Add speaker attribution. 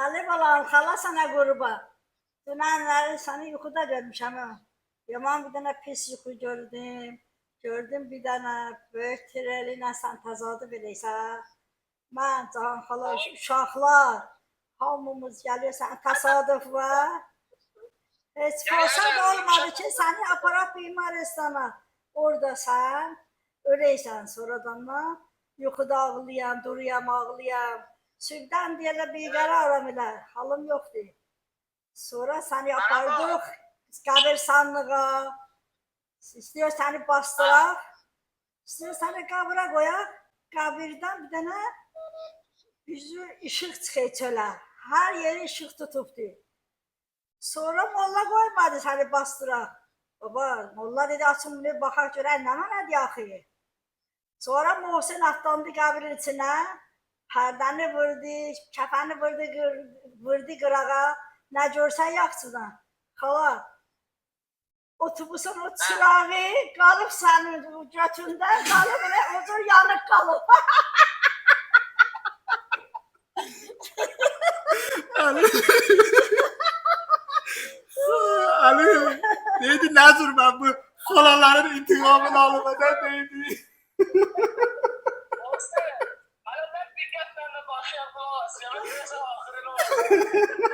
Speaker 1: Ali balam, xala sana qurban. Dünənləri səni yuxuda görmüşəm ha. Yaman bir dənə pis yuxu gördüm. Gördüm bir dənə böyük treli ilə sən təzadüf eləysən. Mən, Cahan xala, uşaqlar, hamımız gəlirsən, təsadüf var. Heç fırsat olmadı ki, səni aparaq bimaristana. Orada sən öləysən sonradan da. Yuxuda ağlayam, duruyam, ağlayam. Sübdən deyirlər bir qəraram elə, halım yoxdur. Sonra səni apardıq qəbirstanlığa. İstiyor səni bastıraq. İstiyor səni qəbirə qoyaq. Qəbirdən bir dənə yüzü işıq çıxır çölə. Hər yeri işıq tutubdur. Sonra molla qoymadı səni bastıraq. Baba, molla dedi açın bunu baxaq görək nə mənədir axı. Sonra Muhsin atlandı qəbirin içinə. Pərdəni vurdu, kəfəni vurdu qırağa. Nə görsən yaxçıdan. Xala, otobusun o çırağı qalıb sənin götündə, qalıb elə ocur yanıq qalıb.
Speaker 2: Ali, neydi Nazır ben bu xalaların intikamını almadan neydi?
Speaker 3: Hani ben dikkatlerle başlayalım. Senin neyse ahırın olsun.